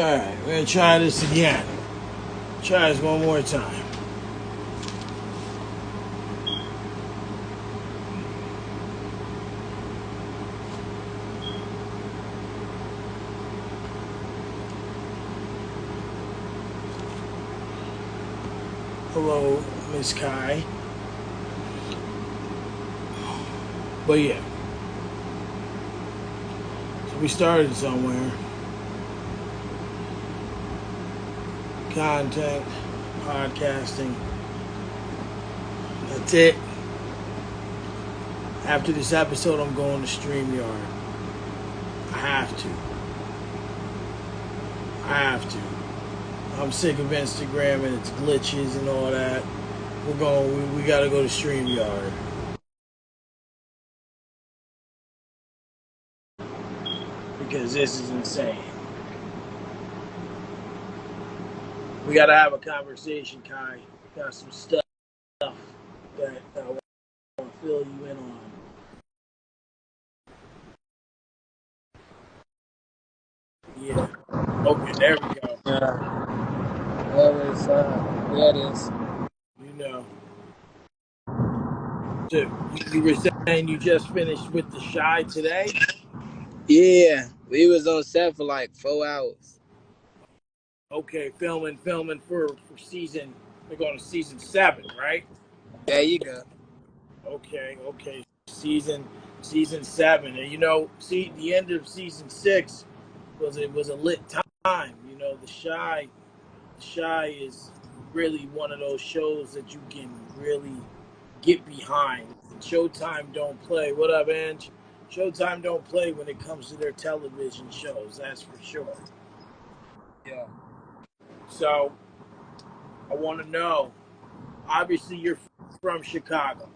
Alright, we're gonna try this again. Try this one more time. Hello, Miss Kai. But yeah. So we started somewhere. Content, podcasting. That's it. After this episode, I'm going to StreamYard. I have to. I have to. I'm sick of Instagram and its glitches and all that. We gotta go to StreamYard. Because this is insane. We gotta have a conversation, Kai. Got some stuff that I want to fill you in on. Yeah. Okay, there we go. Yeah, it is. You know. So you were saying you just finished with the Shy today? Yeah, we was on set for like 4 hours. Okay, filming for season. We're going to season 7, right? There you go. Okay. Season 7, and see the end of season 6 was a lit time. The Shy is really one of those shows that you can really get behind. Showtime don't play. What up, Ange? Showtime don't play when it comes to their television shows. That's for sure. Yeah. So I want to know. Obviously, you're from Chicago.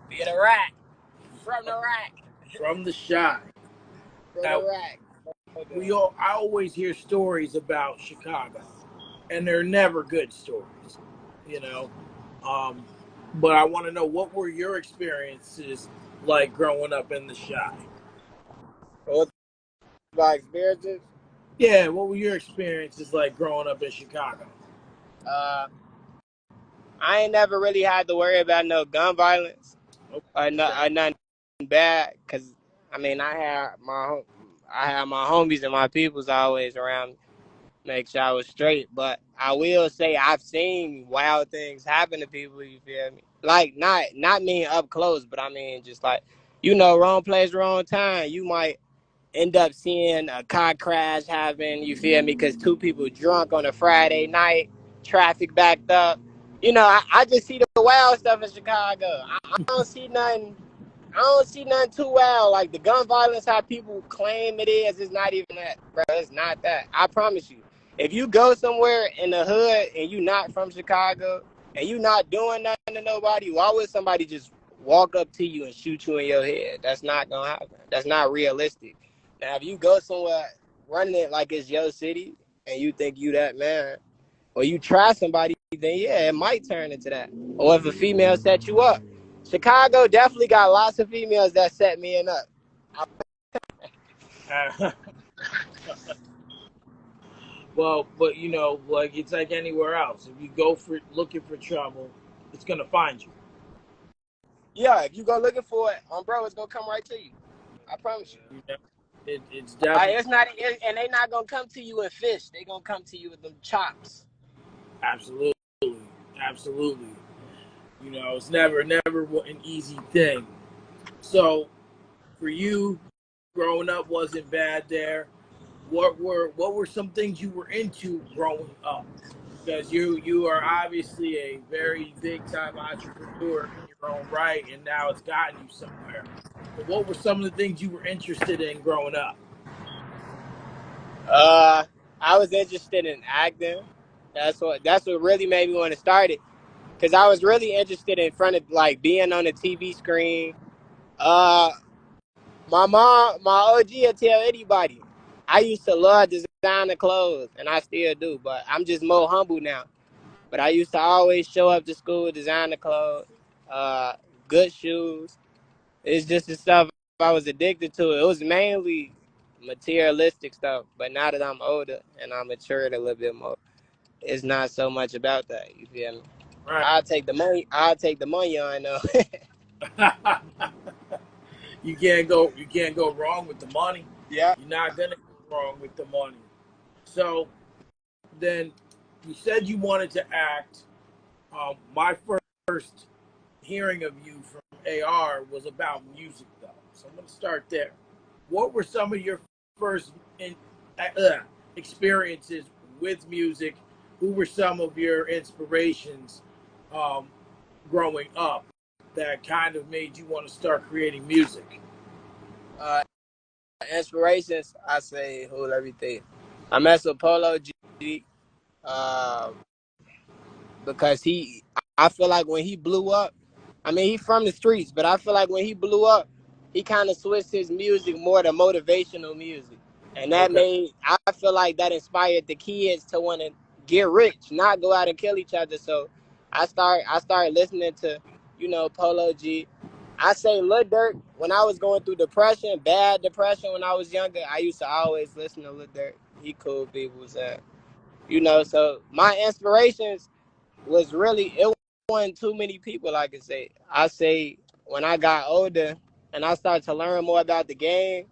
Being a rack. From the rack. From the Shy. From Now, the rack. Okay. I always hear stories about Chicago, and they're never good stories, you know. But I want to know, what were your experiences like growing up in the Shy? What my experiences? Yeah, what were your experiences like growing up in Chicago? Uh, I ain't never really had to worry about no gun violence or nothing bad. Cause I mean, I had my homies and my peoples always around me, make sure I was straight. But I will say I've seen wild things happen to people. You feel me? Like not mean up close, but I mean just like wrong place, wrong time. You might end up seeing a car crash happen. You feel me? Because two people drunk on a Friday night, traffic backed up. I just see the wild stuff in Chicago. I don't see nothing. I don't see nothing too wild. Like the gun violence, how people claim it is, it's not even that, bro. It's not that. I promise you. If you go somewhere in the hood and you not from Chicago and you not doing nothing to nobody, why would somebody just walk up to you and shoot you in your head? That's not gonna happen. That's not realistic. Now, if you go somewhere running it like it's your city and you think you that man, or you try somebody, then yeah, it might turn into that. Or if a female set you up. Chicago definitely got lots of females that set men up. Well, but like it's like anywhere else. If you go for looking for trouble, it's gonna find you. Yeah, if you go looking for it, bro, it's gonna come right to you. I promise you. It's definitely And they not gonna come to you in fish. They gonna come to you with them chops. absolutely, absolutely. It's never an easy thing. So, for you, growing up wasn't bad there. What were some things you were into growing up? Because you are obviously a very big time entrepreneur in your own right, and now it's gotten you somewhere. But what were some of the things you were interested in growing up? I was interested in acting. That's what really made me want to start it. Cause I was really interested in front of like being on the TV screen. Uh, my mom, my OG will tell anybody. I used to love designer clothes, and I still do, but I'm just more humble now. But I used to always show up to school with designer clothes, uh, good shoes. It's just the stuff I was addicted to. It was mainly materialistic stuff. But now that I'm older and I'm matured a little bit more, it's not so much about that. You feel me? Right. I'll take the money. I'll take the money on though. You can't go wrong with the money. Yeah. You're not gonna go wrong with the money. So then you said you wanted to act. My first hearing of you from AR was about music, though. So I'm going to start there. What were some of your first experiences with music? Who were some of your inspirations um, growing up that kind of made you want to start creating music? Uh, Inspirations. I say hold everything. I mess with Polo G. Uh, because I feel like when he blew up, I mean, he from the streets, but I feel like when he blew up, he kind of switched his music more to motivational music. And that Okay. made, I feel like that inspired the kids to want to get rich, not go out and kill each other. So I started listening to, Polo G. I say Lil Durk, when I was going through depression, bad depression when I was younger, I used to always listen to Lil Durk. He cool people, so, so my inspirations was really, it wasn't too many people I could say. I say when I got older and I started to learn more about the game,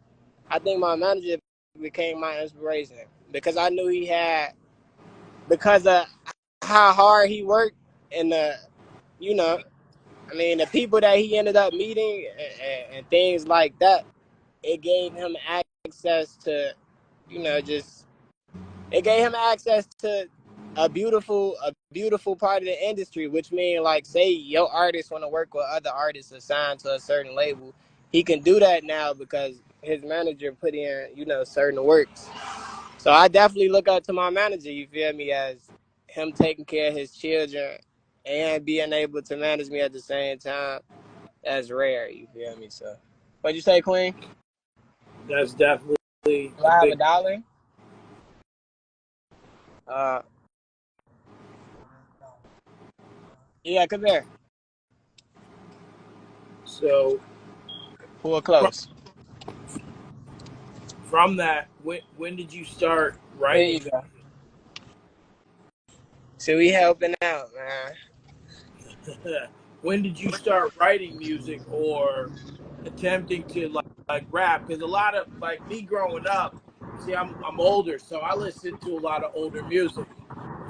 I think my manager became my inspiration because I knew he had, because of how hard he worked and you know, I mean the people that he ended up meeting and things like that. It gave him access to, just it gave him access to a beautiful part of the industry, which means like say your artist want to work with other artists assigned to a certain label, he can do that now because his manager put in certain works. So I definitely look up to my manager. You feel me, as him taking care of his children and being able to manage me at the same time. That's rare. You feel me? So, what'd you say, Queen? That's definitely Do a I have a big. dollar? Uh, yeah, come here. So Pull from, close. from that, when did you start There you writing? go. So we helping out, man. When did you start writing music or attempting to like rap? Because a lot of like me growing up, see, I'm older, so I listen to a lot of older music.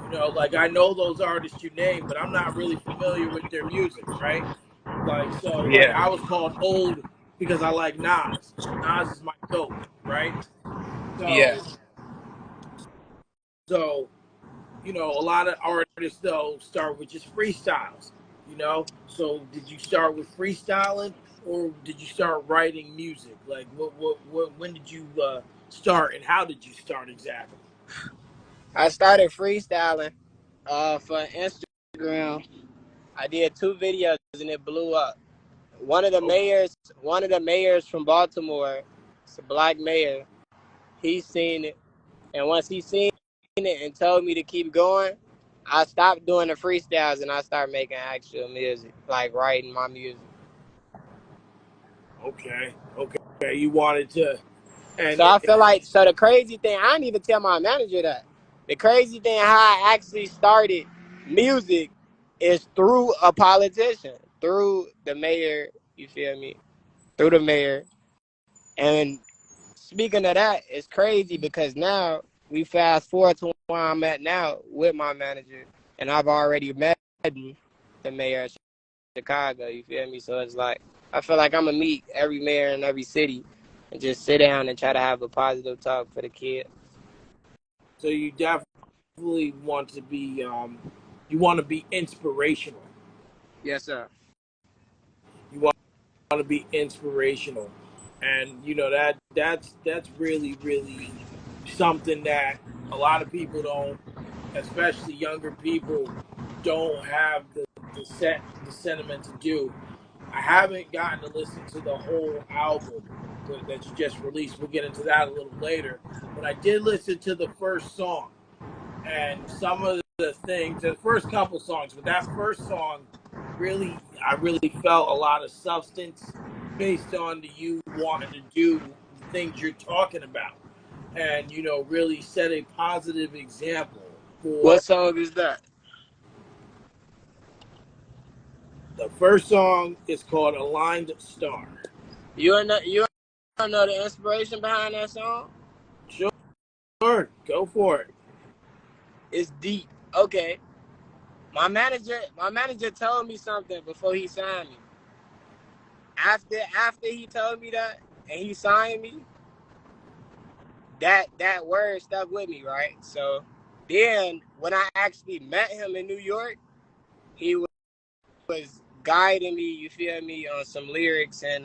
You know, like I know those artists you name, but I'm not really familiar with their music, right? Like so, like Yeah. I was called old because I like Nas. Nas is my goat, right? Yeah. So so a lot of artists though start with just freestyles. So did you start with freestyling or did you start writing music? Like what when did you start and how did you start exactly? I started freestyling for Instagram. I did 2 videos and it blew up. One of the Okay. mayors, one of the mayors from Baltimore, it's a black mayor. He seen it, and once he seen it and told me to keep going, I stopped doing the freestyles and I started making actual music, like writing my music. Okay. Okay. You wanted to and So I feel like, so the crazy thing, I didn't even tell my manager that. The crazy thing, how I actually started music is through a politician, through the mayor, you feel me? Through the mayor. And speaking of that, it's crazy because now we fast forward to where I'm at now with my manager, and I've already met the mayor of Chicago, you feel me? So it's like, I feel like I'm gonna meet every mayor in every city and just sit down and try to have a positive talk for the kid. so you definitely want to be you want to be inspirational. Yes, sir. You want to be inspirational. And that's really something that a lot of people don't, especially younger people, don't have the sentiment to do. I haven't gotten to listen to the whole album that you just released. We'll get into that a little later. But I did listen to the first song and some of the things, the first couple songs, but that first song I really felt a lot of substance based on the you wanting to do things you're talking about, and really set a positive example for. What song is that? The first song is called Aligned Star. You don't know the inspiration behind that song? Sure, go for it. It's deep. Okay. My manager told me something before he signed me. After he told me that and he signed me, that word stuck with me, right? So then when I actually met him in New York, he was guiding me, you feel me, on some lyrics, and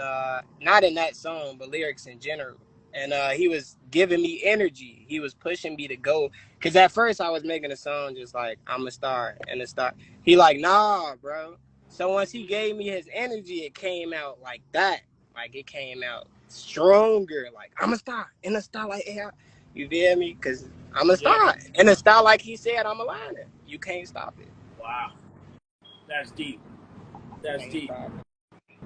not in that song, but lyrics in general. And he was giving me energy. He was pushing me to go. Cause at first I was making a song just like I'm a star and a star. He like, nah, bro. So once he gave me his energy, it came out like that. Like it came out stronger. Like I'm a star and a star like yeah. You feel me? Cause I'm a Yeah. star and a star like he said. I'm a liner. You can't stop it. Wow. That's deep. That's Can't deep. stop it.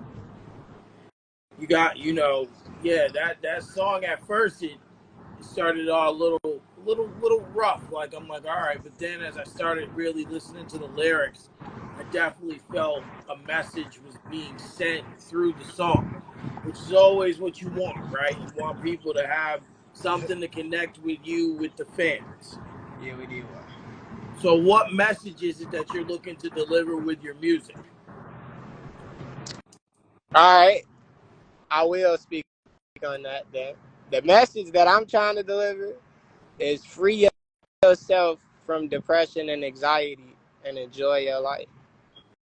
You got, yeah, that song at first it started all a little rough. Like I'm like, all right, but then as I started really listening to the lyrics, I definitely felt a message was being sent through the song, which is always what you want, right? You want people to have something to connect with you with the fans. Yeah, we did one. So what message is it that you're looking to deliver with your music? All right, I will speak on that then. The message that I'm trying to deliver is free yourself from depression and anxiety and enjoy your life.